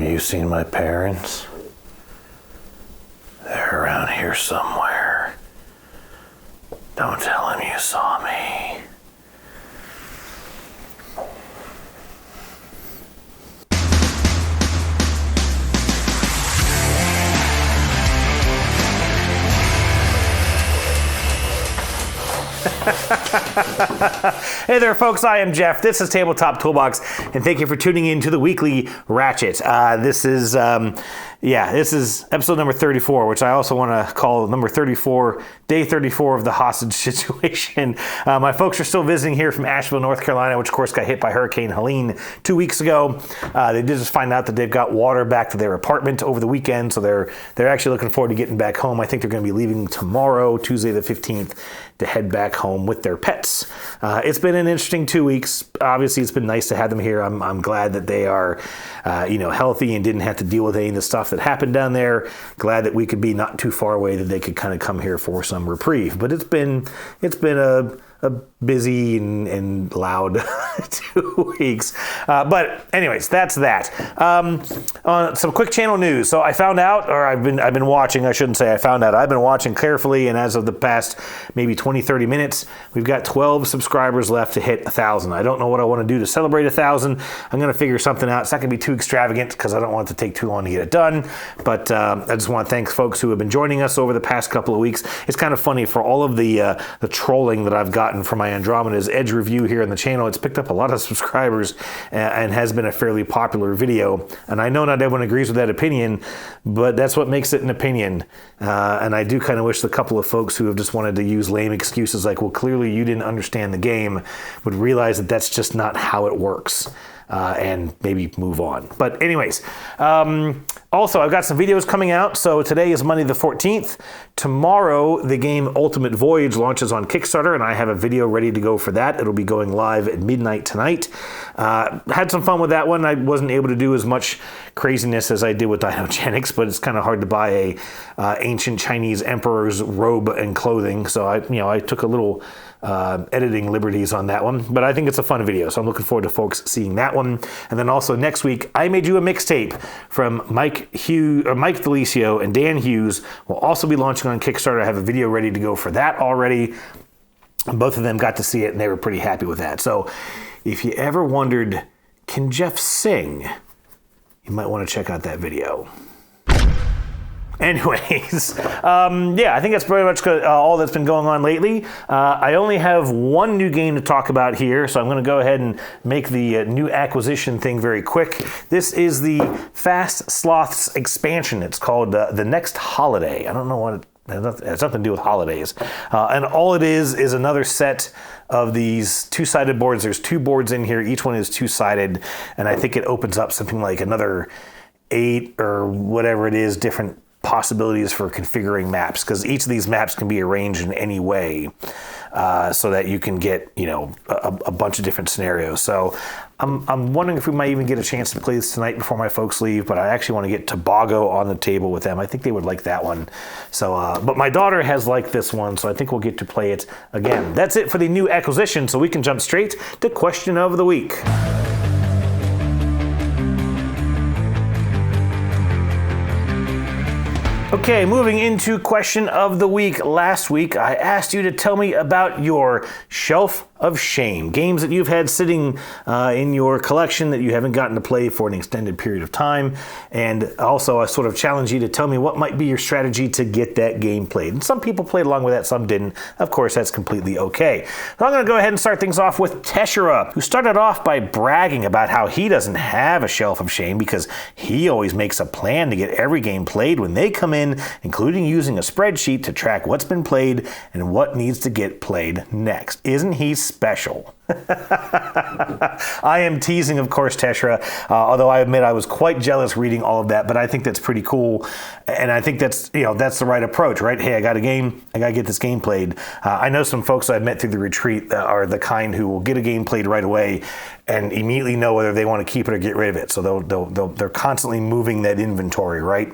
you seen my parents? They're around here somewhere. Don't tell them you saw me. Hey there, folks. I am Jeff. This is Tabletop Toolbox, and thank you for tuning in to the weekly Ratchet. This is episode number 34, which I also want to call number 34, day 34 of the hostage situation. My folks are still visiting here from Asheville, North Carolina, which of course got hit by Hurricane Helene 2 weeks ago. They did just find out that they've got water back to their apartment over the weekend, so they're actually looking forward to getting back home. I think they're going to be leaving tomorrow, Tuesday the 15th, to head back home with their pets. It's been an interesting 2 weeks. Obviously, it's been nice to have them here. I'm glad that they are, healthy and didn't have to deal with any of the stuff that happened down there. Glad that we could be not too far away, that they could kind of come here for some reprieve. But it's been a busy and loud 2 weeks. But anyways, that's that. Some quick channel news. So I found out, or I've been watching, I shouldn't say I found out, I've been watching carefully, and as of the past maybe 20-30 minutes, we've got 12 subscribers left to hit 1,000. I don't know what I want to do to celebrate 1,000. I'm going to figure something out. It's not going to be too extravagant because I don't want it to take too long to get it done. But I just want to thank folks who have been joining us over the past couple of weeks. It's kind of funny, for all of the trolling that I've gotten for my Andromeda's Edge review here on the channel, it's picked up a lot of subscribers and has been a fairly popular video. And I know not everyone agrees with that opinion, but that's what makes it an opinion. And I do kind of wish the couple of folks who have just wanted to use lame excuses like, well, clearly you didn't understand the game, would realize that that's just not how it works. And maybe move on. But anyways, also I've got some videos coming out. So today is Monday the 14th. Tomorrow the game Ultimate Voyage launches on Kickstarter, and I have a video ready to go for that. It'll be going live at midnight tonight. Had some fun with that one. I wasn't able to do as much craziness as I did with Dinogenics, but it's kind of hard to buy a ancient Chinese emperor's robe and clothing. So I took a little editing liberties on that one, but I think it's a fun video, so I'm looking forward to folks seeing that one. And then also next week, I Made You a Mixtape from Mike Delisio and Dan Hughes will also be launching on Kickstarter. I have a video ready to go for that already. Both of them got to see it, and they were pretty happy with that. So if you ever wondered, can Jeff sing? You might want to check out that video. Anyways, I think that's pretty much all that's been going on lately. I only have one new game to talk about here, so I'm going to go ahead and make the new acquisition thing very quick. This is the Fast Sloths expansion. It's called The Next Holiday. I don't know what it has nothing to do with holidays. And all it is another set of these two-sided boards. There's 2 boards in here. Each one is 2-sided, and I think it opens up something like another 8 or whatever it is, different possibilities for configuring maps, because each of these maps can be arranged in any way so that you can get a bunch of different scenarios. So I'm wondering if we might even get a chance to play this tonight before my folks leave, but I actually want to get Tobago on the table with them. I think they would like that one. So but my daughter has liked this one, so I think we'll get to play it again. That's it for the new acquisition, so we can jump straight to question of the week. Okay, moving into question of the week. Last week, I asked you to tell me about your shelf of shame. Games that you've had sitting in your collection that you haven't gotten to play for an extended period of time. And also, I sort of challenge you to tell me what might be your strategy to get that game played. And some people played along with that, some didn't. Of course, that's completely okay. So I'm going to go ahead and start things off with Teshera, who started off by bragging about how he doesn't have a shelf of shame because he always makes a plan to get every game played when they come in, including using a spreadsheet to track what's been played and what needs to get played next. Isn't he special? I am teasing, of course, Teshera, although I admit I was quite jealous reading all of that, but I think that's pretty cool, and I think that's the right approach, right? Hey, I got a game, I got to get this game played. I know some folks I've met through the retreat that are the kind who will get a game played right away and immediately know whether they want to keep it or get rid of it. So they're constantly moving that inventory, right?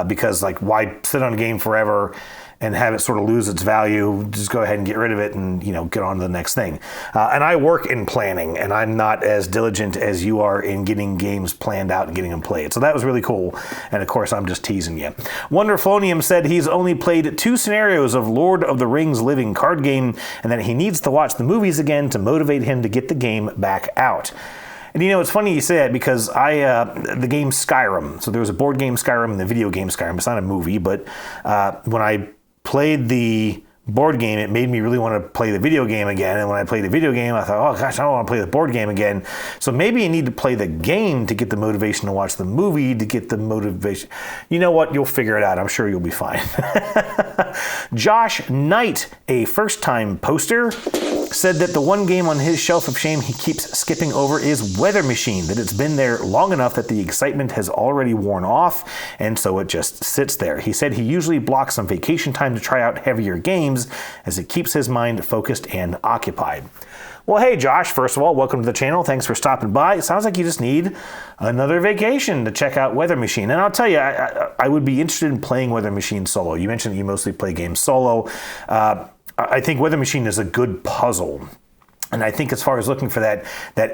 Because why sit on a game forever and have it sort of lose its value. Just go ahead and get rid of it and, get on to the next thing. And I work in planning, and I'm not as diligent as you are in getting games planned out and getting them played. So that was really cool. And of course, I'm just teasing you. Wonderflonium said he's only played 2 scenarios of Lord of the Rings living card game, and that he needs to watch the movies again to motivate him to get the game back out. And it's funny you say that, because the game Skyrim, so there was a board game Skyrim and the video game Skyrim. It's not a movie, but when I played the board game, it made me really want to play the video game again. And when I played the video game, I thought, oh gosh, I don't want to play the board game again. So maybe you need to play the game to get the motivation to watch the movie, to get the motivation. You know what? You'll figure it out. I'm sure you'll be fine. Josh Knight, a first-time poster, said that the one game on his shelf of shame he keeps skipping over is Weather Machine, that it's been there long enough that the excitement has already worn off, and so it just sits there. He said he usually blocks some vacation time to try out heavier games, as it keeps his mind focused and occupied. Well, hey, Josh, first of all, welcome to the channel. Thanks for stopping by. It sounds like you just need another vacation to check out Weather Machine. And I'll tell you, I would be interested in playing Weather Machine solo. You mentioned that you mostly play games solo. I think Weather Machine is a good puzzle. And I think as far as looking for that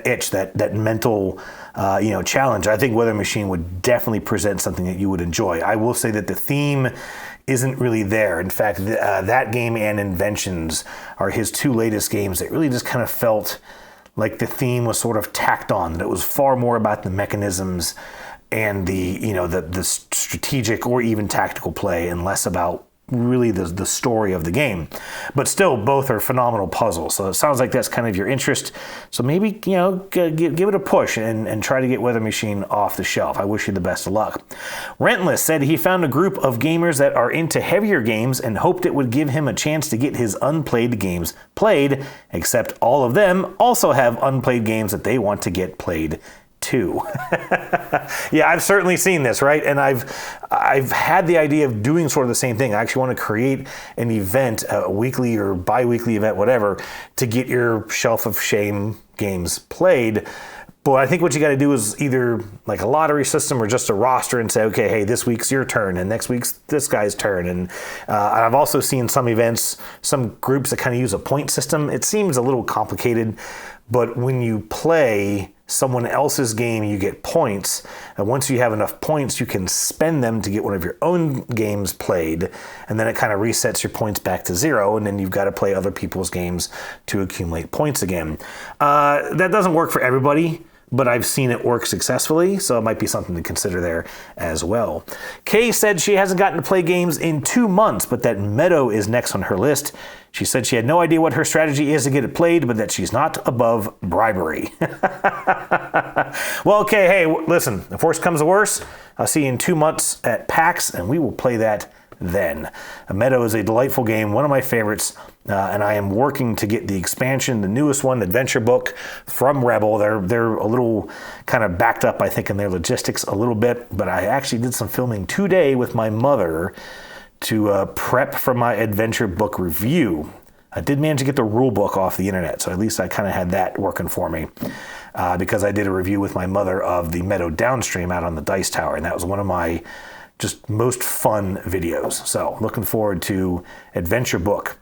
itch, that mental challenge, I think Weather Machine would definitely present something that you would enjoy. I will say that the theme isn't really there. In fact, that game and Inventions are his 2 latest games that really just kind of felt like the theme was sort of tacked on, that it was far more about the mechanisms and the strategic or even tactical play, and less about really the story of the game. But still, both are phenomenal puzzles. So it sounds like that's kind of your interest. So maybe, give it a push and try to get Weather Machine off the shelf. I wish you the best of luck. Rentless said he found a group of gamers that are into heavier games and hoped it would give him a chance to get his unplayed games played, except all of them also have unplayed games that they want to get played too. Yeah, I've certainly seen this, right? And I've had the idea of doing sort of the same thing. I actually want to create an event, a weekly or bi-weekly event, whatever, to get your shelf of shame games played. But I think what you got to do is either like a lottery system or just a roster and say, okay, hey, this week's your turn and next week's this guy's turn. And I've also seen some events, some groups that kind of use a point system. It seems a little complicated, but when you play someone else's game, you get points. And once you have enough points, you can spend them to get one of your own games played. And then it kind of resets your points back to 0. And then you've got to play other people's games to accumulate points again. That doesn't work for everybody, but I've seen it work successfully, so it might be something to consider there as well. Kay said she hasn't gotten to play games in 2 months, but that Meadow is next on her list. She said she had no idea what her strategy is to get it played, but that she's not above bribery. Well, okay, hey, listen, if worse comes to worse, I'll see you in 2 months at PAX, and we will play that then. Meadow is a delightful game, one of my favorites, and I am working to get the expansion, the newest one, Adventure Book from Rebel. They're a little kind of backed up, I think, in their logistics a little bit, but I actually did some filming today with my mother to prep for my Adventure Book review. I did manage to get the rule book off the internet, so at least I kind of had that working for me, because I did a review with my mother of the Meadow Downstream out on the Dice Tower, and that was one of my just most fun videos. So looking forward to Adventure Book.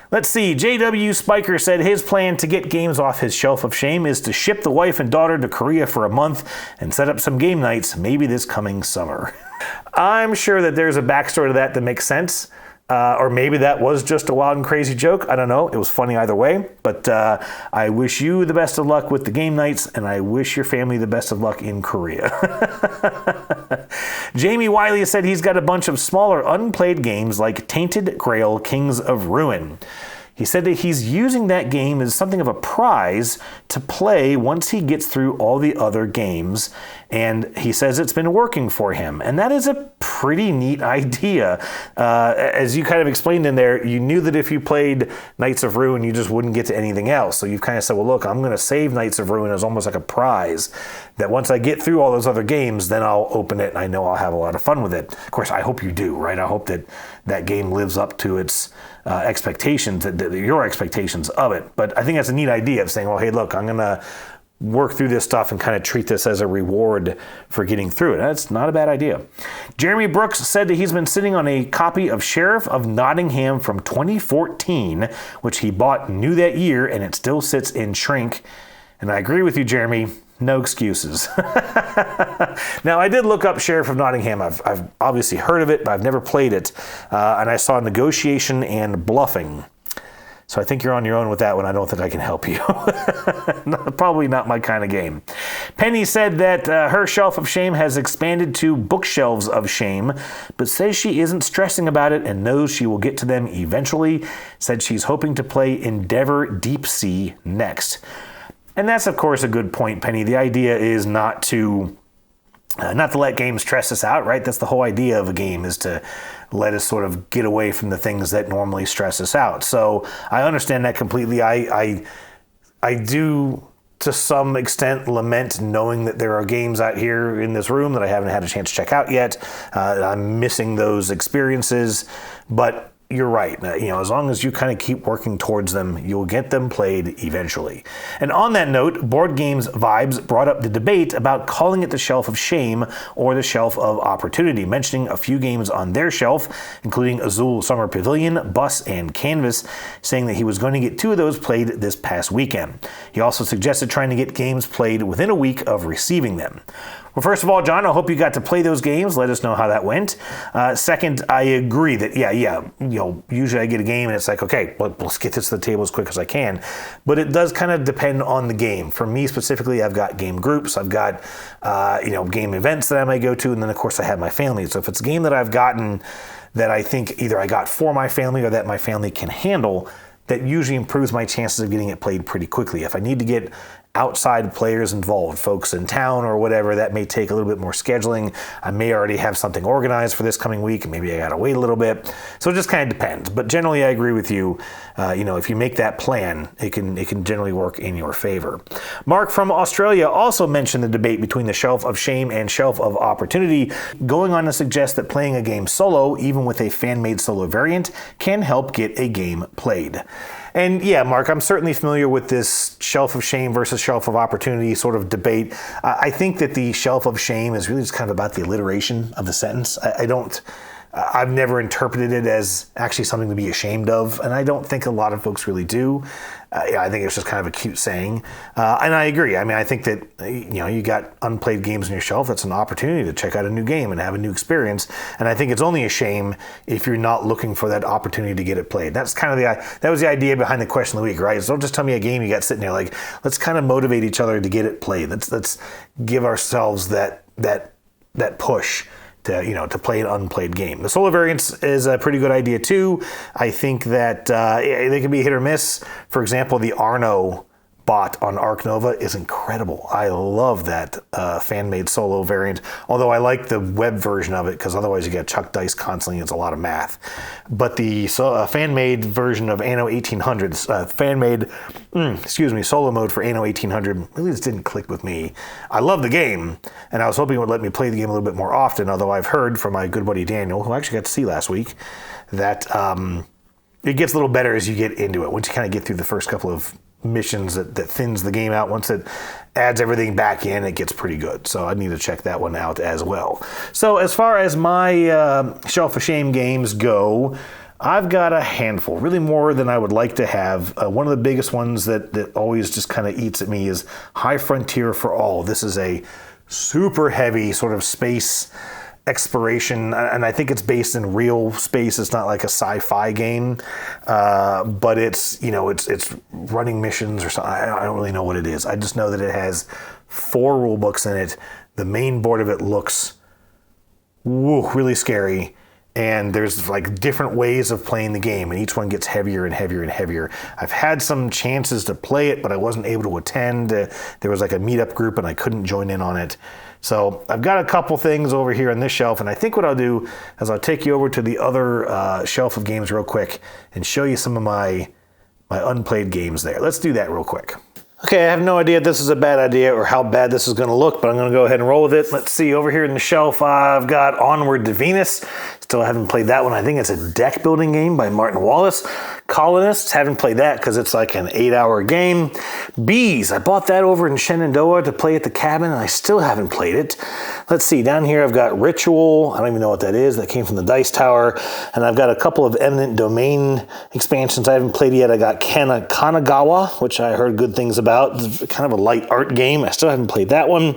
Let's see, JW Spiker said his plan to get games off his shelf of shame is to ship the wife and daughter to Korea for a month and set up some game nights, maybe this coming summer. I'm sure that there's a backstory to that makes sense. Or maybe that was just a wild and crazy joke. I don't know. It was funny either way. But I wish you the best of luck with the game nights, and I wish your family the best of luck in Korea. Jamie Wiley said he's got a bunch of smaller unplayed games like Tainted Grail Kings of Ruin. He said that he's using that game as something of a prize to play once he gets through all the other games, and he says it's been working for him. And that is a pretty neat idea. As you kind of explained in there, you knew that if you played Knights of Ruin, you just wouldn't get to anything else. So you've kind of said, well, look, I'm going to save Knights of Ruin as almost like a prize, that once I get through all those other games, then I'll open it and I know I'll have a lot of fun with it. Of course, I hope you do, right? I hope that that game lives up to its expectations, your expectations of it. But I think that's a neat idea of saying, well, hey, look, I'm going to work through this stuff and kind of treat this as a reward for getting through it. That's not a bad idea. Jeremy Brooks said that he's been sitting on a copy of Sheriff of Nottingham from 2014, which he bought new that year, and it still sits in shrink. And I agree with you, Jeremy. No excuses. Now, I did look up Sheriff of Nottingham. I've obviously heard of it, but I've never played it. And I saw Negotiation and Bluffing. So I think you're on your own with that one. I don't think I can help you. Probably not my kind of game. Penny said that her shelf of shame has expanded to bookshelves of shame, but says she isn't stressing about it and knows she will get to them eventually. Said she's hoping to play Endeavor Deep Sea next. And that's, of course, a good point, Penny. The idea is not to let games stress us out, right? That's the whole idea of a game, is to let us sort of get away from the things that normally stress us out. So I understand that completely. I do, to some extent, lament knowing that there are games out here in this room that I haven't had a chance to check out yet. I'm missing those experiences, but you're right. As long as you kind of keep working towards them, you'll get them played eventually. And on that note, Board Games Vibes brought up the debate about calling it the Shelf of Shame or the Shelf of Opportunity, mentioning a few games on their shelf, including Azul Summer Pavilion, Bus, and Canvas, saying that he was going to get 2 of those played this past weekend. He also suggested trying to get games played within a week of receiving them. Well, first of all, John, I hope you got to play those games. Let us know how that went. Second, I agree that, usually I get a game and it's like, okay, let's get this to the table as quick as I can. But it does kind of depend on the game. For me specifically, I've got game groups. I've got, game events that I may go to. And then, of course, I have my family. So if it's a game that I've gotten that I think either I got for my family or that my family can handle, that usually improves my chances of getting it played pretty quickly. If I need to get outside players involved, folks in town or whatever, that may take a little bit more scheduling. I may already have something organized for this coming week, and maybe I gotta wait a little bit. So it just kind of depends. But generally, I agree with you. If you make that plan, it can generally work in your favor. Mark from Australia also mentioned the debate between the Shelf of Shame and Shelf of Opportunity, going on to suggest that playing a game solo, even with a fan-made solo variant, can help get a game played. And yeah, Mark, I'm certainly familiar with this Shelf of Shame versus Shelf of Opportunity sort of debate. I think that the Shelf of Shame is really just kind of about the alliteration of the sentence. I've never interpreted it as actually something to be ashamed of, and I don't think a lot of folks really do. I think it's just kind of a cute saying. And I agree. I mean, I think that, you got unplayed games on your shelf. That's an opportunity to check out a new game and have a new experience. And I think it's only a shame if you're not looking for that opportunity to get it played. That's kind of that was the idea behind the question of the week, right? So don't just tell me a game you got sitting there. Like, let's kind of motivate each other to get it played. Let's give ourselves that push to play an unplayed game. The solo variants is a pretty good idea too. I think that they can be hit or miss. For example, the Arno bot on Arc Nova is incredible. I love that fan-made solo variant, although I like the web version of it because otherwise you got to chuck dice constantly. It's a lot of math. But the fan-made version of Anno 1800's solo mode for Anno 1800 really just didn't click with me. I love the game, and I was hoping it would let me play the game a little bit more often, although I've heard from my good buddy Daniel, who I actually got to see last week, that it gets a little better as you get into it. Once you kind of get through the first couple of missions, that thins the game out. Once it adds everything back in, it gets pretty good. So I need to check that one out as well. So as far as my Shelf of Shame games go, I've got a handful, really more than I would like to have. One of the biggest ones that always just kind of eats at me is High Frontier for All. This is a super heavy sort of space exploration, and I think it's based in real space. It's not like a sci-fi game, but it's running missions or something. I don't really know what it is. I just know that it has 4 rule books in it. The main board of it looks really scary, and there's like different ways of playing the game, and each one gets heavier and heavier and heavier. I've had some chances to play it, but I wasn't able to attend. There was like a meetup group, and I couldn't join in on it. So I've got a couple things over here on this shelf, and I think what I'll do is I'll take you over to the other shelf of games real quick and show you some of my unplayed games there. Let's do that real quick. Okay, I have no idea if this is a bad idea or how bad this is going to look, but I'm going to go ahead and roll with it. Let's see, over here in the shelf, I've got Onward to Venus. Still haven't played that one. I think it's a deck building game by Martin Wallace. Colonists, haven't played that because it's like an 8-hour game. Bees, I bought that over in Shenandoah to play at the cabin, and I still haven't played it. Let's see, down here I've got Ritual. I don't even know what that is. That came from the Dice Tower. And I've got a couple of Eminent Domain expansions I haven't played yet. I got Kanagawa, which I heard good things about. It's kind of a light art game. I still haven't played that one.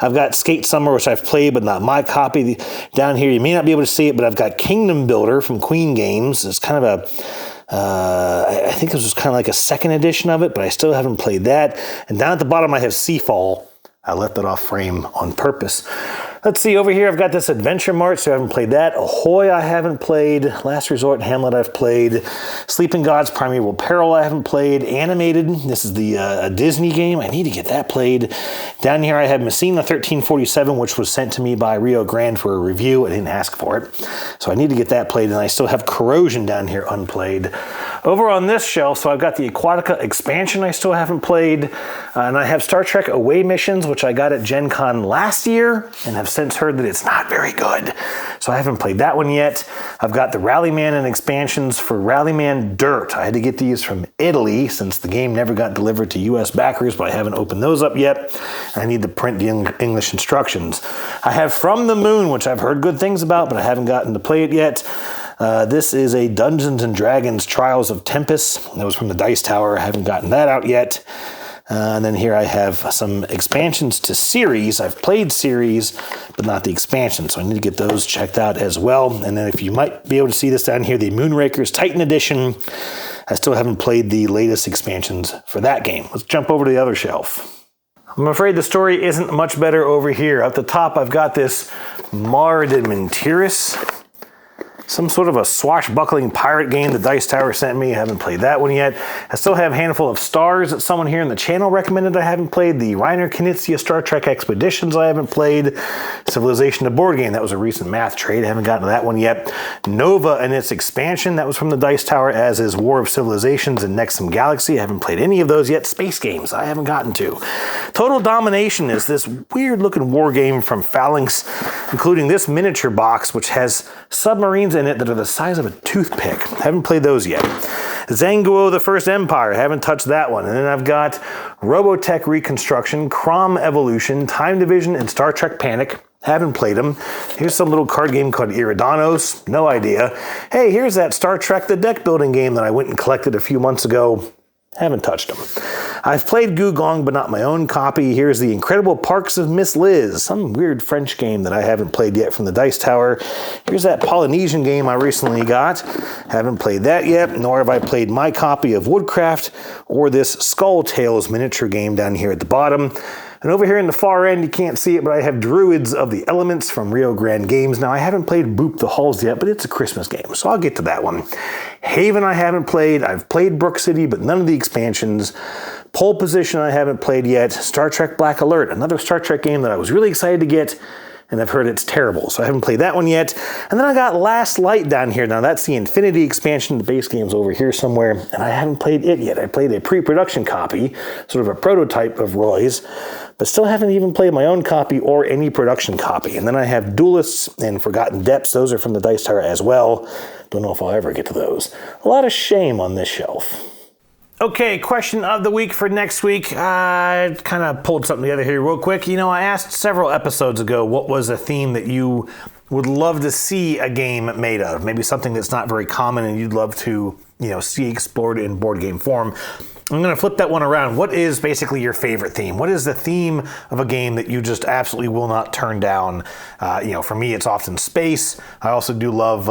I've got Skate Summer, which I've played, but not my copy. Down here, you may not be able to see it, but I've got Kingdom Builder from Queen Games. It's kind of I think this was kind of like a second edition of it, but I still haven't played that. And down at the bottom, I have Seafall. I left it off frame on purpose. Let's see, over here I've got this Adventure Mart, so I haven't played that. Ahoy I haven't played. Last Resort and Hamlet I've played. Sleeping Gods Primeval Peril I haven't played. Animated, this is the a Disney game. I need to get that played. Down here I have Messina 1347, which was sent to me by Rio Grande for a review. I didn't ask for it. So I need to get that played, and I still have Corrosion down here unplayed. Over on this shelf, so I've got the Aquatica expansion I still haven't played, and I have Star Trek Away Missions, which I got at Gen Con last year, and have since heard that it's not very good. So I haven't played that one yet. I've got the Rallyman and expansions for Rallyman Dirt. I had to get these from Italy since the game never got delivered to US backers, but I haven't opened those up yet. I need to print the English instructions. I have From the Moon, which I've heard good things about, but I haven't gotten to play it yet. This is a Dungeons & Dragons Trials of Tempest. That was from the Dice Tower. I haven't gotten that out yet. And then here I have some expansions to Series. I've played Series, but not the expansion, so I need to get those checked out as well. And then if you might be able to see this down here, the Moonrakers Titan Edition. I still haven't played the latest expansions for that game. Let's jump over to the other shelf. I'm afraid the story isn't much better over here. Up the top, I've got this Mar de Mentiras. Some sort of a swashbuckling pirate game the Dice Tower sent me. I haven't played that one yet. I still have a handful of Stars that someone here in the channel recommended I haven't played. The Reiner Knizia Star Trek Expeditions I haven't played. Civilization the board game, that was a recent math trade. I haven't gotten to that one yet. Nova and its expansion, that was from the Dice Tower, as is War of Civilizations and Nexum Galaxy. I haven't played any of those yet. Space games, I haven't gotten to. Total Domination is this weird looking war game from Phalanx, including this miniature box, which has submarines in it that are the size of a toothpick. Haven't played those yet. Zanguo the First Empire, haven't touched that one. And then I've got Robotech Reconstruction, Crom Evolution, Time Division, and Star Trek Panic. Haven't played them. Here's some little card game called Iridanos. No idea. Hey, here's that Star Trek the deck building game that I went and collected a few months ago. Haven't touched them. I've played Gugong, but not my own copy. Here's the Incredible Parks of Miss Liz, some weird French game that I haven't played yet from the Dice Tower. Here's that Polynesian game I recently got. Haven't played that yet, nor have I played my copy of Woodcraft or this Skull Tales miniature game down here at the bottom. And over here in the far end, you can't see it, but I have Druids of the Elements from Rio Grande Games. Now, I haven't played Boop the Halls yet, but it's a Christmas game, so I'll get to that one. Haven I haven't played. I've played Brook City, but none of the expansions. Pole Position I haven't played yet. Star Trek Black Alert, another Star Trek game that I was really excited to get, and I've heard it's terrible, so I haven't played that one yet. And then I got Last Light down here. Now, that's the Infinity expansion. The base game's over here somewhere, and I haven't played it yet. I played a pre-production copy, sort of a prototype of Roy's, but still haven't even played my own copy or any production copy. And then I have Duelists and Forgotten Depths. Those are from the Dice Tower as well. Don't know if I'll ever get to those. A lot of shame on this shelf. Okay, question of the week for next week. I kind of pulled something together here real quick. You know, I asked several episodes ago what was a theme that you would love to see a game made of. Maybe something that's not very common and you'd love to, see explored in board game form. I'm going to flip that one around. What is basically your favorite theme? What is the theme of a game that you just absolutely will not turn down? For me, it's often space. I also do love,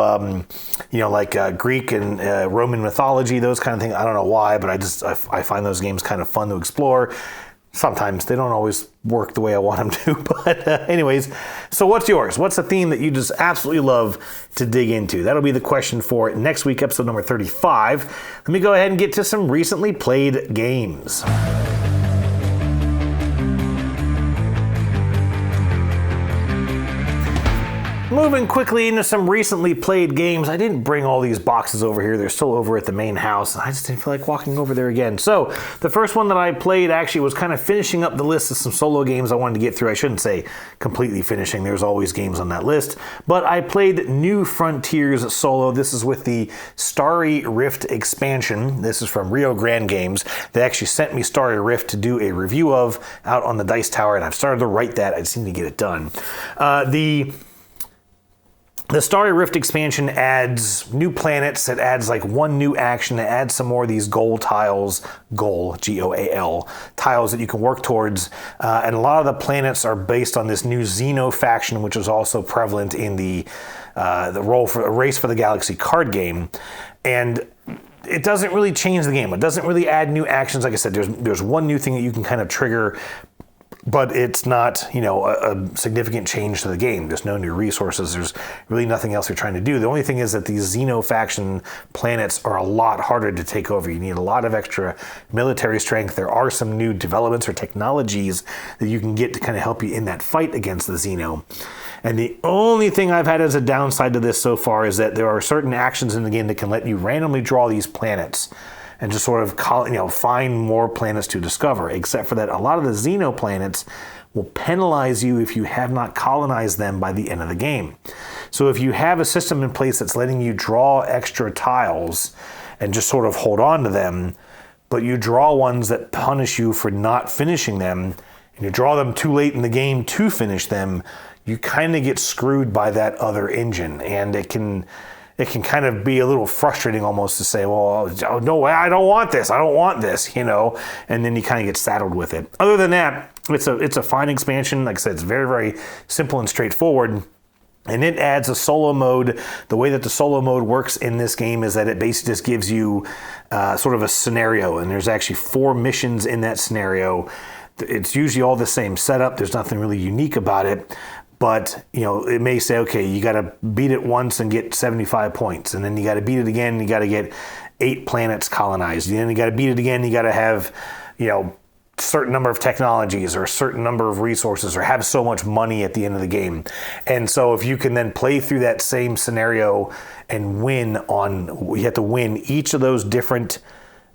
Greek and Roman mythology, those kind of things. I don't know why, but I find those games kind of fun to explore. Sometimes they don't always work the way I want them to, but anyways, so what's yours? What's a theme that you just absolutely love to dig into? That'll be the question for next week, episode number 35. Let me go ahead and get to some recently played games. moving quickly into some recently played games. I didn't bring all these boxes over here. They're still over at the main house. I just didn't feel like walking over there again. So the first one that I played actually was kind of finishing up the list of some solo games I wanted to get through. I shouldn't say completely finishing. There's always games on that list. But I played New Frontiers solo. This is with the Starry Rift expansion. This is from Rio Grande Games. They actually sent me Starry Rift to do a review of out on the Dice Tower, and I've started to write that. I just need to get it done. The Starry Rift expansion adds new planets. It adds like one new action. It adds some more of these goal tiles, G-O-A-L, tiles that you can work towards. And a lot of the planets are based on this new Xeno faction, which is also prevalent in the Race for the Galaxy card game. And it doesn't really change the game. It doesn't really add new actions. Like I said, there's one new thing that you can kind of trigger, but it's not, a significant change to the game. There's no new resources. There's really nothing else you're trying to do. The only thing is that these Xeno faction planets are a lot harder to take over. You need a lot of extra military strength. There are some new developments or technologies that you can get to kind of help you in that fight against the Xeno. And the only thing I've had as a downside to this so far is that there are certain actions in the game that can let you randomly draw these planets and just sort of find more planets to discover. Except for that, a lot of the Xeno planets will penalize you if you have not colonized them by the end of the game. So if you have a system in place that's letting you draw extra tiles and just sort of hold on to them, but you draw ones that punish you for not finishing them, and you draw them too late in the game to finish them, you kind of get screwed by that other engine, and it can kind of be a little frustrating almost to say, well, no, I don't want this, and then you kind of get saddled with it. Other than that, it's a fine expansion. Like I said, it's very, very simple and straightforward. And it adds a solo mode. The way that the solo mode works in this game is that it basically just gives you sort of a scenario, and there's actually 4 missions in that scenario. It's usually all the same setup. There's nothing really unique about it. But, it may say, okay, you got to beat it once and get 75 points. And then you got to beat it again, and you got to get 8 planets colonized. And then you got to beat it again, you got to have, certain number of technologies or a certain number of resources or have so much money at the end of the game. And so if you can then play through that same scenario and you have to win each of those different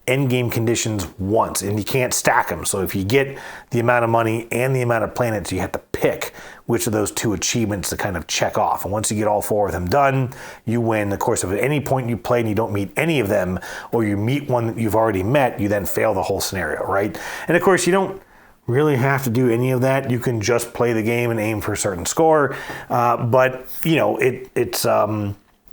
end game conditions once, and you can't stack them. So if you get the amount of money and the amount of planets, you have to pick which of those 2 achievements to kind of check off. And once you get all 4 of them done, you win. Of course, if at any point you play and you don't meet any of them, or you meet one that you've already met, you then fail the whole scenario, right? And of course, you don't really have to do any of that. You can just play the game and aim for a certain score. But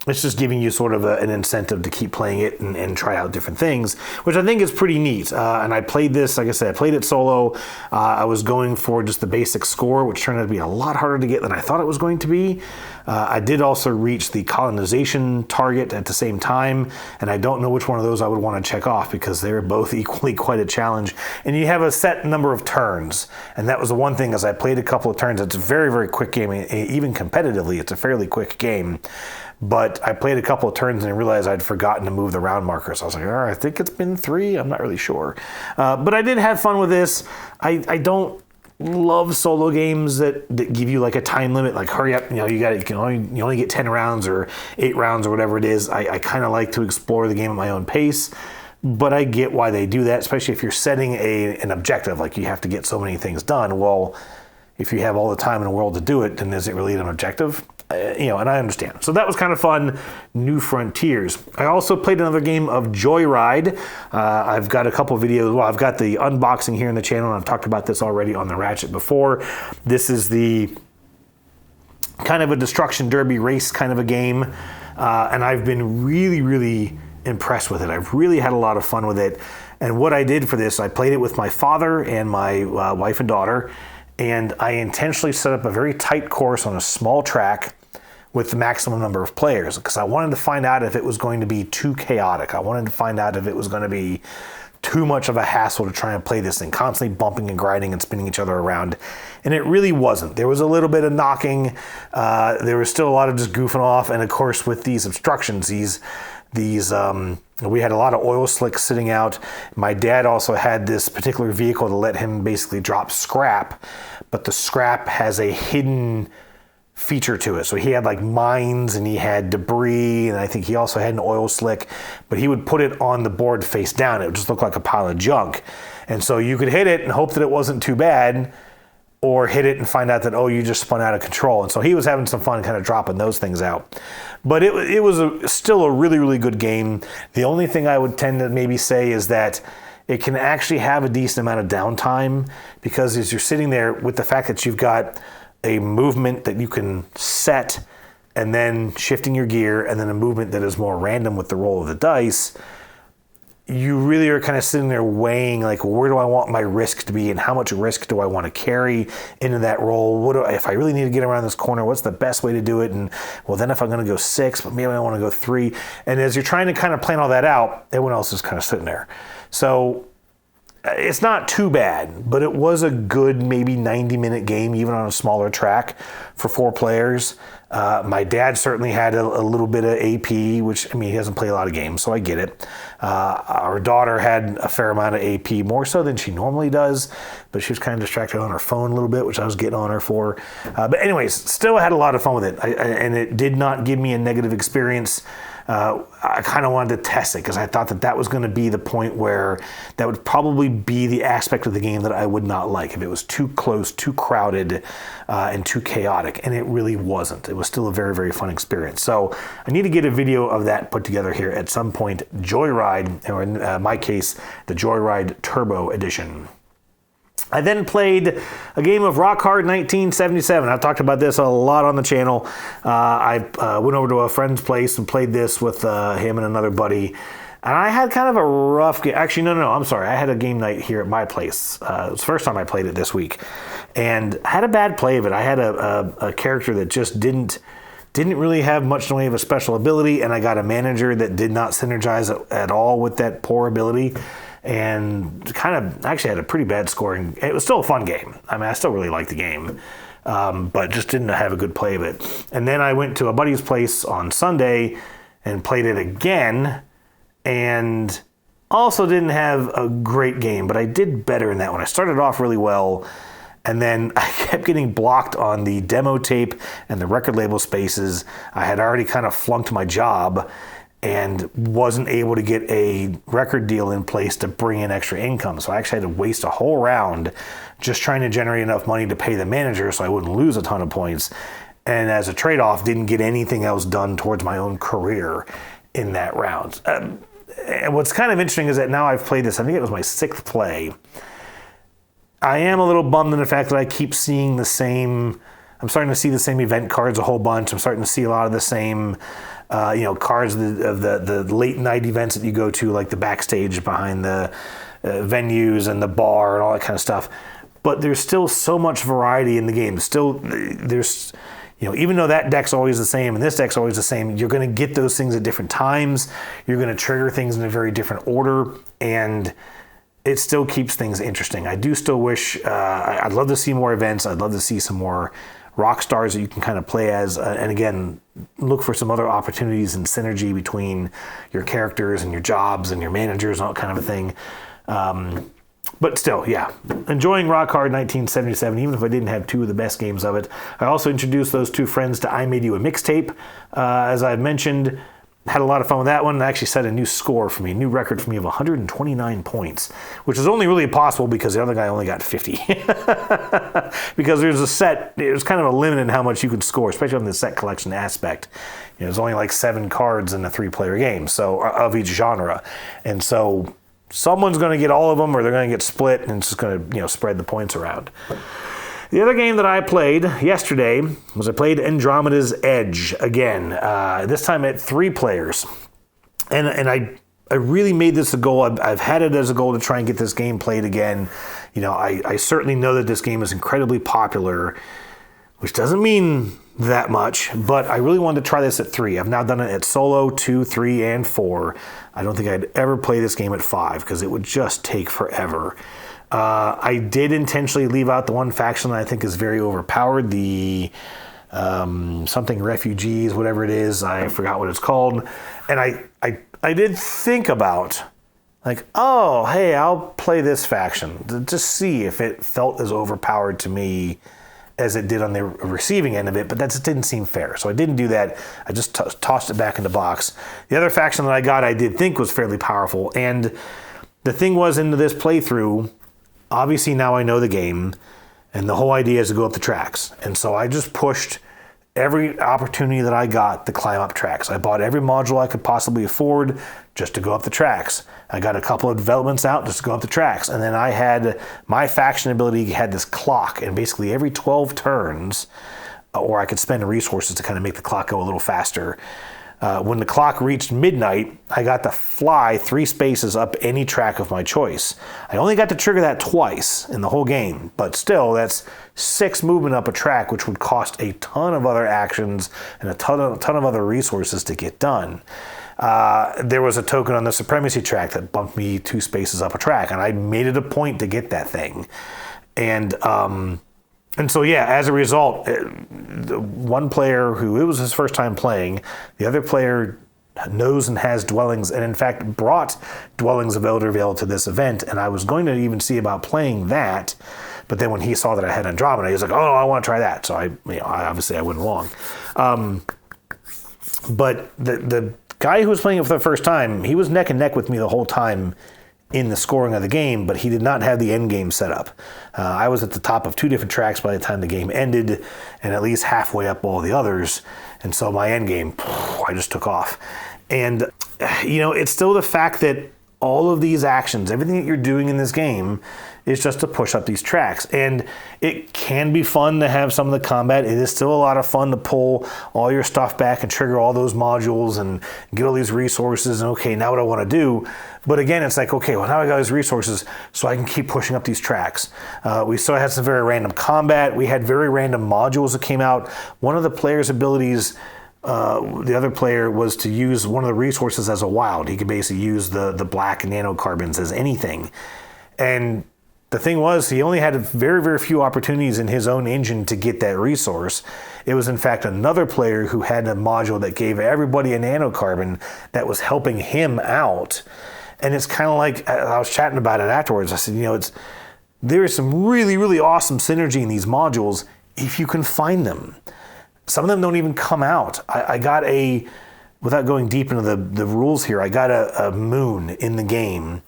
it's just giving you sort of an incentive to keep playing it and try out different things, which I think is pretty neat. And I played this, like I said, I played it solo. I was going for just the basic score, which turned out to be a lot harder to get than I thought it was going to be. I did also reach the colonization target at the same time, and I don't know which one of those I would want to check off because they're both equally quite a challenge. And you have a set number of turns, and that was the one thing as I played a couple of turns. It's a very, very quick game. Even competitively, it's a fairly quick game. But I played a couple of turns and I realized I'd forgotten to move the round markers. I was like, all right, I think it's been 3. I'm not really sure. But I did have fun with this. I don't love solo games that give you like a time limit, like hurry up, you only get 10 rounds or 8 rounds or whatever it is. I kind of like to explore the game at my own pace. But I get why they do that, especially if you're setting an objective, like you have to get so many things done. Well, if you have all the time in the world to do it, then is it really an objective? And I understand. So that was kind of fun. New Frontiers. I also played another game of Joyride. I've got a couple videos. Well, I've got the unboxing here in the channel, and I've talked about this already on the Ratchet before. This is the kind of a destruction derby race kind of a game, and I've been really, really impressed with it. I've really had a lot of fun with it. And what I did for this, I played it with my father and my wife and daughter, and I intentionally set up a very tight course on a small track with the maximum number of players, because I wanted to find out if it was going to be too chaotic. I wanted to find out if it was going to be too much of a hassle to try and play this thing, constantly bumping and grinding and spinning each other around. And it really wasn't. There was a little bit of knocking. There was still a lot of just goofing off. And of course, with these obstructions, we had a lot of oil slicks sitting out. My dad also had this particular vehicle to let him basically drop scrap, but the scrap has a hidden feature to it. So he had like mines and he had debris, and I think he also had an oil slick, but he would put it on the board face down. It would just look like a pile of junk. And so you could hit it and hope that it wasn't too bad, or hit it and find out that, oh, you just spun out of control. And so he was having some fun kind of dropping those things out. But it was still a really, really good game. The only thing I would tend to maybe say is that it can actually have a decent amount of downtime, because as you're sitting there with the fact that you've got a movement that you can set and then shifting your gear, and then a movement that is more random with the roll of the dice, you really are kind of sitting there weighing, like, where do I want my risk to be and how much risk do I want to carry into that roll? If I really need to get around this corner, what's the best way to do it? And well, then if I'm going to go 6, but maybe I want to go 3. And as you're trying to kind of plan all that out, everyone else is kind of sitting there. So it's not too bad, but it was a good maybe 90-minute game, even on a smaller track for 4 players. My dad certainly had a little bit of AP, which, I mean, he doesn't play a lot of games, so I get it. Our daughter had a fair amount of AP, more so than she normally does, but she was kind of distracted on her phone a little bit, which I was getting on her for. But anyways, still had a lot of fun with it, and it did not give me a negative experience. I kind of wanted to test it because I thought that was going to be the point where that would probably be the aspect of the game that I would not like, if it was too close, too crowded, and too chaotic. And it really wasn't. It was still a very, very fun experience. So I need to get a video of that put together here at some point. Joyride, or in my case, the Joyride Turbo Edition. I then played a game of Rock Hard 1977. I've talked about this a lot on the channel. I went over to a friend's place and played this with him and another buddy. And I had kind of a rough game. Actually, no, I'm sorry. I had a game night here at my place. It was the first time I played it this week. And I had a bad play of it. I had a character that just didn't really have much in the way of a special ability, and I got a manager that did not synergize at all with that poor ability. And kind of actually had a pretty bad scoring. It was still a fun game. I mean, I still really liked the game, but just didn't have a good play of it. And then I went to a buddy's place on Sunday and played it again, and also didn't have a great game, but I did better in that one. I started off really well, and then I kept getting blocked on the demo tape and the record label spaces. I had already kind of flunked my job and wasn't able to get a record deal in place to bring in extra income. So I actually had to waste a whole round just trying to generate enough money to pay the manager so I wouldn't lose a ton of points. And as a trade-off, didn't get anything else done towards my own career in that round. And what's kind of interesting is that now I've played this, I think it was my 6th play. I am a little bummed in the fact that I keep seeing the same, I'm starting to see the same event cards a whole bunch. I'm starting to see a lot of the same cards of the late night events that you go to, like the backstage behind the venues and the bar and all that kind of stuff. But there's still so much variety in the game. There's even though that deck's always the same and this deck's always the same, you're going to get those things at different times. You're going to trigger things in a very different order, and it still keeps things interesting. I do still wish, I'd love to see more events. I'd love to see some more rock stars that you can kind of play as, and again, look for some other opportunities and synergy between your characters and your jobs and your managers and all that kind of a thing. But still, yeah, enjoying Rock Hard 1977, even if I didn't have 2 of the best games of it. I also introduced those 2 friends to I Made You a Mixtape, as I've mentioned. Had a lot of fun with that one. It actually set a new score for me, a new record for me of 129 points, which is only really possible because the other guy only got 50. Because there's kind of a limit in how much you can score, especially on the set collection aspect. There's only like 7 cards in a 3-player game, so of each genre. And so someone's going to get all of them, or they're going to get split, and it's just going to spread the points around. The other game that I played yesterday was I played Andromeda's Edge again, this time at 3 players. And I really made this a goal. I've had it as a goal to try and get this game played again. I certainly know that this game is incredibly popular, which doesn't mean that much, but I really wanted to try this at 3. I've now done it at solo, 2, 3, and 4. I don't think I'd ever play this game at 5 because it would just take forever. I did intentionally leave out the one faction that I think is very overpowered, the something refugees, whatever it is. I forgot what it's called. And I did think about, like, oh, hey, I'll play this faction to just see if it felt as overpowered to me as it did on the receiving end of it, but that just didn't seem fair. So I didn't do that. I just tossed it back in the box. The other faction that I got, I did think was fairly powerful. And the thing was, into this playthrough, obviously now I know the game, and the whole idea is to go up the tracks. And so I just pushed every opportunity that I got to climb up tracks. I bought every module I could possibly afford just to go up the tracks. I got a couple of developments out just to go up the tracks. And then I had my faction ability had this clock, and basically every 12 turns, or I could spend resources to kind of make the clock go a little faster. When the clock reached midnight, I got to fly 3 spaces up any track of my choice. I only got to trigger that twice in the whole game, but still, that's 6 movement up a track, which would cost a ton of other actions and a ton of other resources to get done. There was a token on the supremacy track that bumped me 2 spaces up a track, and I made it a point to get that thing. And so, yeah, as a result, one player who it was his first time playing, the other player knows and has dwellings, and in fact brought Dwellings of Eldervale to this event, and I was going to even see about playing that, but then when he saw that I had Andromeda, he was like, oh, I want to try that. So I went along. But the guy who was playing it for the first time, he was neck and neck with me the whole time in the scoring of the game, but he did not have the end game set up. I was at the top of 2 different tracks by the time the game ended, and at least halfway up all the others. And so my end game, I just took off. And, it's still the fact that all of these actions, everything that you're doing in this game is just to push up these tracks. And it can be fun to have some of the combat. It is still a lot of fun to pull all your stuff back and trigger all those modules and get all these resources. And okay, now what I want to do. But again, it's like, okay, well, now I got these resources so I can keep pushing up these tracks. We still had some very random combat. We had very random modules that came out. One of the player's abilities, the other player, was to use one of the resources as a wild. He could basically use the black nanocarbons as anything. And the thing was, he only had very, very few opportunities in his own engine to get that resource. It was, in fact, another player who had a module that gave everybody a nanocarbon that was helping him out. And it's kind of like, I was chatting about it afterwards. I said, there is some really, really awesome synergy in these modules if you can find them. Some of them don't even come out. I got without going deep into the rules here, I got a moon in the game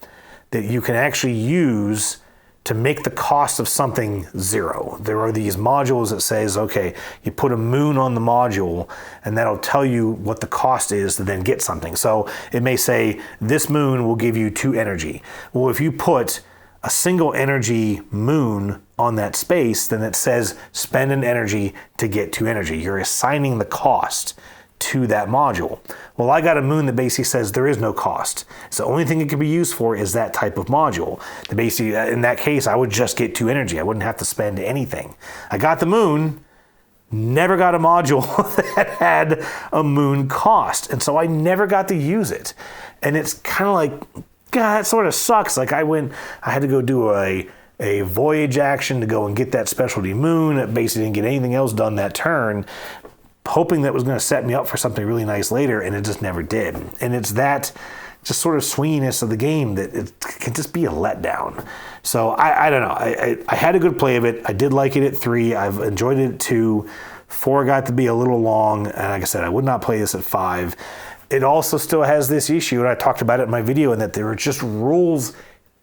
that you can actually use to make the cost of something 0. There are these modules that says, okay, you put a moon on the module and that'll tell you what the cost is to then get something. So it may say, this moon will give you 2 energy. Well, if you put a single energy moon on that space, then it says spend an energy to get 2 energy. You're assigning the cost to that module. Well, I got a moon that basically says there is no cost. So the only thing it can be used for is that type of module. Basically, in that case, I would just get 2 energy. I wouldn't have to spend anything. I got the moon, never got a module that had a moon cost. And so I never got to use it. And it's kind of like, God, that sort of sucks. Like I had to go do a voyage action to go and get that specialty moon. It basically didn't get anything else done that turn, hoping that was going to set me up for something really nice later, and it just never did. And it's that just sort of swinginess of the game that it can just be a letdown. So I don't know. I had a good play of it. I did like it at 3. I've enjoyed it at 2. 4 got to be a little long, and like I said, I would not play this at 5. It also still has this issue, and I talked about it in my video, in that there are just rules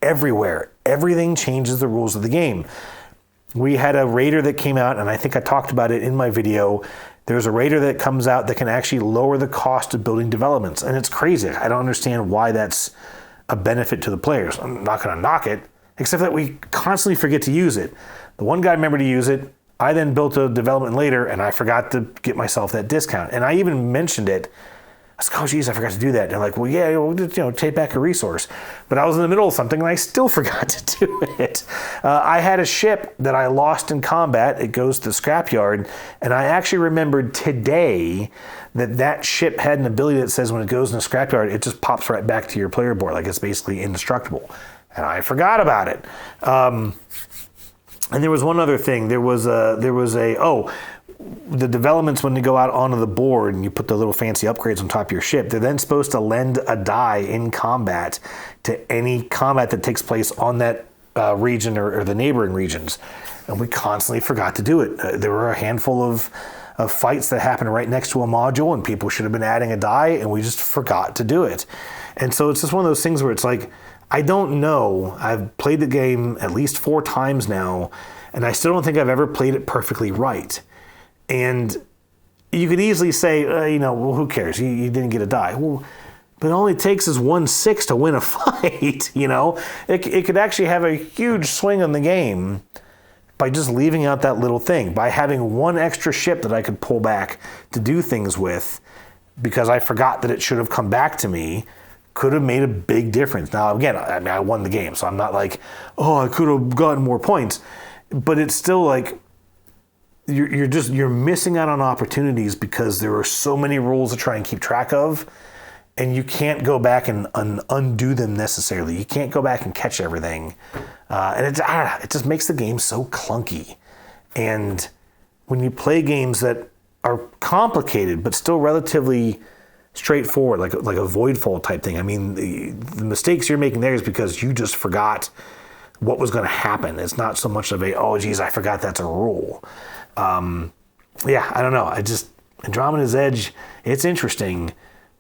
everywhere. Everything changes the rules of the game. We had a raider that came out, and I think I talked about it in my video. There's a raider that comes out that can actually lower the cost of building developments. And it's crazy. I don't understand why that's a benefit to the players. I'm not going to knock it, except that we constantly forget to use it. The one guy remembered to use it. I then built a development later, and I forgot to get myself that discount. And I even mentioned it. I was like, oh, geez, I forgot to do that. And they're like, well, yeah, we'll just, take back a resource. But I was in the middle of something, and I still forgot to do it. I had a ship that I lost in combat. It goes to the scrapyard. And I actually remembered today that ship had an ability that says when it goes in the scrapyard, it just pops right back to your player board. Like it's basically indestructible. And I forgot about it. And there was one other thing. The developments, when you go out onto the board and you put the little fancy upgrades on top of your ship, they're then supposed to lend a die in combat to any combat that takes place on that region or the neighboring regions. And we constantly forgot to do it. There were a handful of fights that happened right next to a module, and people should have been adding a die, and we just forgot to do it. And so it's just one of those things where it's like, I don't know. I've played the game at least 4 times now, and I still don't think I've ever played it perfectly right. And you could easily say, well, who cares? You didn't get a die. Well, but all it takes is 1/6 to win a fight, It could actually have a huge swing on the game by just leaving out that little thing, by having one extra ship that I could pull back to do things with, because I forgot that it should have come back to me, could have made a big difference. Now, again, I won the game, so I'm not like, I could have gotten more points. But it's still like, you're missing out on opportunities because there are so many rules to try and keep track of, and you can't go back and undo them necessarily. You can't go back and catch everything. And it just makes the game so clunky. And when you play games that are complicated but still relatively straightforward, like a Voidfall type thing, I mean, the mistakes you're making there is because you just forgot what was going to happen. It's not so much of I forgot that's a rule. I don't know. Andromeda's Edge, it's interesting,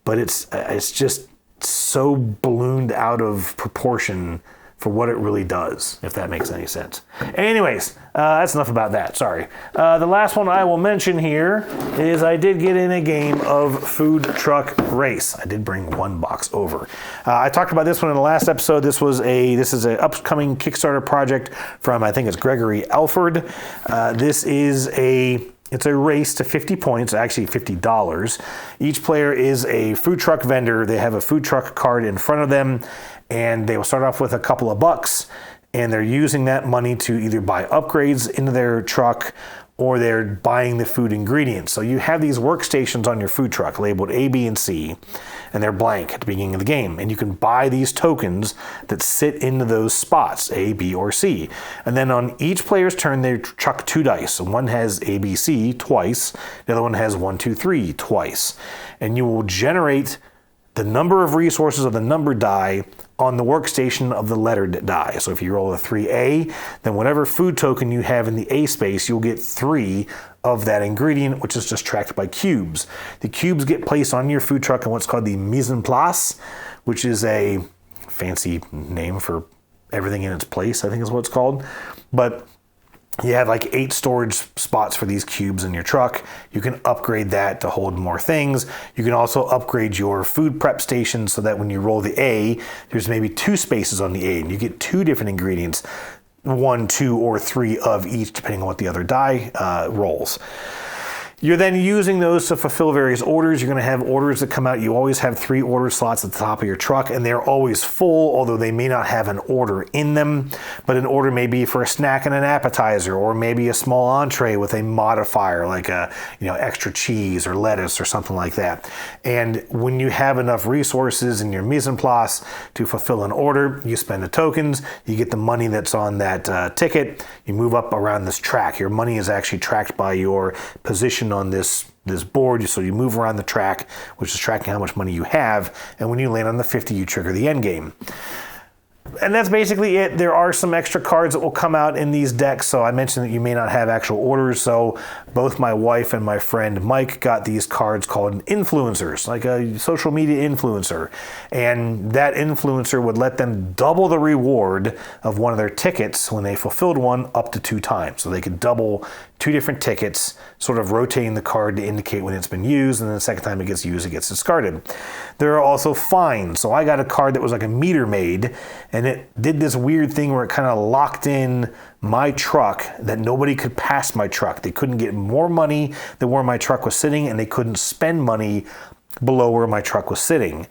but it's just so ballooned out of proportion for what it really does, if that makes any sense. Anyways, that's enough about that. Sorry. The last one I will mention here is I did get in a game of Food Truck Race. I did bring one box over. I talked about this one in the last episode. This is an upcoming Kickstarter project from, I think it's Gregory Alford. It's a race to 50 points, actually $50. Each player is a food truck vendor. They have a food truck card in front of them, and they will start off with a couple of bucks, and they're using that money to either buy upgrades into their truck or they're buying the food ingredients. So you have these workstations on your food truck labeled A, B, and C, and they're blank at the beginning of the game. And you can buy these tokens that sit into those spots, A, B, or C. And then on each player's turn, they chuck 2 dice. So one has A, B, C twice. The other one has 1, 2, 3 twice. And you will generate the number of resources of the numbered die on the workstation of the lettered die. So if you roll a 3A, then whatever food token you have in the A space, you'll get 3 of that ingredient, which is just tracked by cubes. The cubes get placed on your food truck in what's called the mise en place, which is a fancy name for everything in its place, I think is what it's called. But you have like 8 storage spots for these cubes in your truck. You can upgrade that to hold more things. You can also upgrade your food prep station so that when you roll the A, there's maybe 2 spaces on the A, and you get 2 different ingredients, 1, 2, or 3 of each, depending on what the other die rolls. You're then using those to fulfill various orders. You're going to have orders that come out. You always have 3 order slots at the top of your truck, and they're always full, although they may not have an order in them. But an order may be for a snack and an appetizer, or maybe a small entree with a modifier, like extra cheese or lettuce or something like that. And when you have enough resources in your mise en place to fulfill an order, you spend the tokens, you get the money that's on that ticket, you move up around this track. Your money is actually tracked by your position on this board, so you move around the track, which is tracking how much money you have, and when you land on the 50, you trigger the end game. And that's basically it. There are some extra cards that will come out in these decks. So I mentioned that you may not have actual orders. So both my wife and my friend Mike got these cards called influencers, like a social media influencer. And that influencer would let them double the reward of one of their tickets when they fulfilled one up to 2 times. So they could double 2 different tickets, sort of rotating the card to indicate when it's been used, and then the second time it gets used, it gets discarded. There are also fines. So I got a card that was like a meter maid, and it did this weird thing where it kind of locked in my truck that nobody could pass my truck. They couldn't get more money than where my truck was sitting, and they couldn't spend money below where my truck was sitting.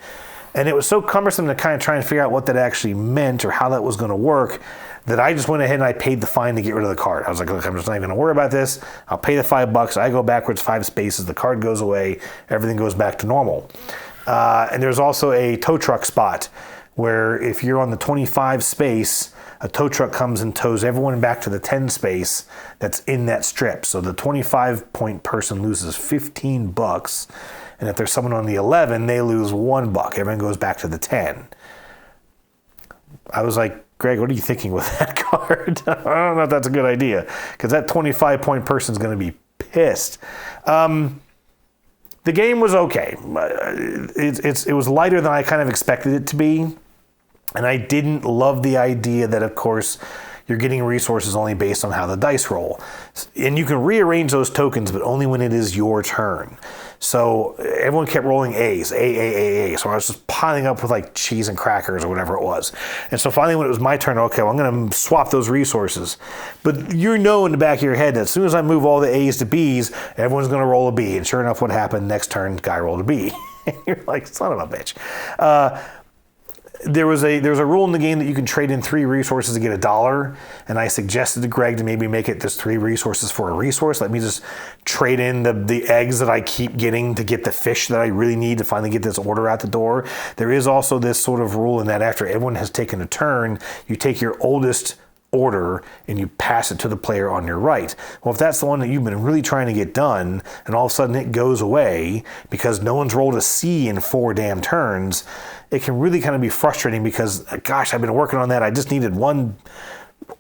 And it was so cumbersome to kind of try and figure out what that actually meant or how that was going to work that I just went ahead and I paid the fine to get rid of the card. I was like, look, I'm just not even going to worry about this. I'll pay the $5. I go backwards 5 spaces. The card goes away. Everything goes back to normal. And there's also a tow truck spot where if you're on the 25 space, a tow truck comes and tows everyone back to the 10 space that's in that strip. So the 25 point person loses $15. And if there's someone on the 11, they lose $1. Everyone goes back to the 10. I was like, Greg, what are you thinking with that card? I don't know if that's a good idea, because that 25-point person is going to be pissed. The game was okay. It was lighter than I kind of expected it to be. And I didn't love the idea that, of course, you're getting resources only based on how the dice roll. And you can rearrange those tokens, but only when it is your turn. So everyone kept rolling A's, A. So I was just piling up with like cheese and crackers or whatever it was. And so finally when it was my turn, okay, well, I'm going to swap those resources. But you know in the back of your head that as soon as I move all the A's to B's, everyone's going to roll a B. And sure enough, what happened? Next turn, guy rolled a B. And you're like, son of a bitch. There was a rule in the game that you can trade in 3 resources to get $1, and I suggested to Greg to maybe make it just 3 resources for a resource. Let me just trade in the eggs that I keep getting to get the fish that I really need to finally get this order out the door. There is also this sort of rule in that after everyone has taken a turn, you take your oldest order and you pass it to the player on your right. Well, if that's the one that you've been really trying to get done and all of a sudden it goes away because no one's rolled a C in 4 damn turns, it can really kind of be frustrating because, gosh, I've been working on that. I just needed 1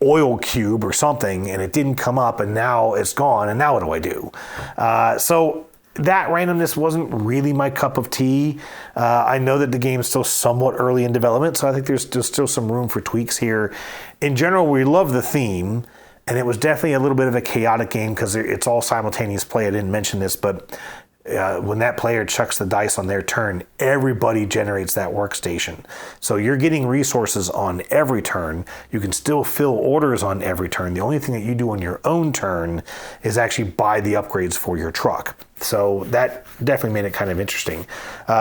oil cube or something and it didn't come up and now it's gone and now what do I do? So that randomness wasn't really my cup of tea. I know that the game is still somewhat early in development, so I think there's still some room for tweaks here. In general, we love the theme, and it was definitely a little bit of a chaotic game because it's all simultaneous play. I didn't mention this, but when that player chucks the dice on their turn, everybody generates that workstation. So you're getting resources on every turn. You can still fill orders on every turn. The only thing that you do on your own turn is actually buy the upgrades for your truck. So that definitely made it kind of interesting.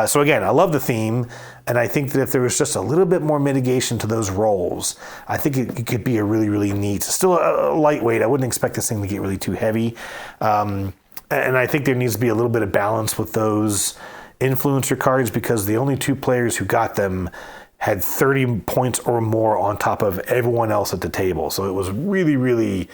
So again, I love the theme, and I think that if there was just a little bit more mitigation to those rolls, I think it could be a really, really neat, still a lightweight. I wouldn't expect this thing to get really too heavy. And I think there needs to be a little bit of balance with those influencer cards because the only 2 players who got them had 30 points or more on top of everyone else at the table. So it was really, really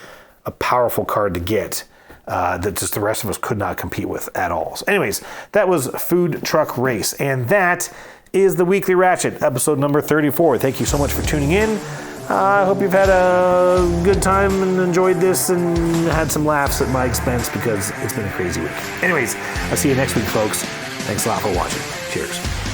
a powerful card to get that just the rest of us could not compete with at all. So anyways, that was Food Truck Race. And that is the Weekly Ratchet, episode number 34. Thank you so much for tuning in. I hope you've had a good time and enjoyed this and had some laughs at my expense because it's been a crazy week. Anyways, I'll see you next week, folks. Thanks a lot for watching. Cheers.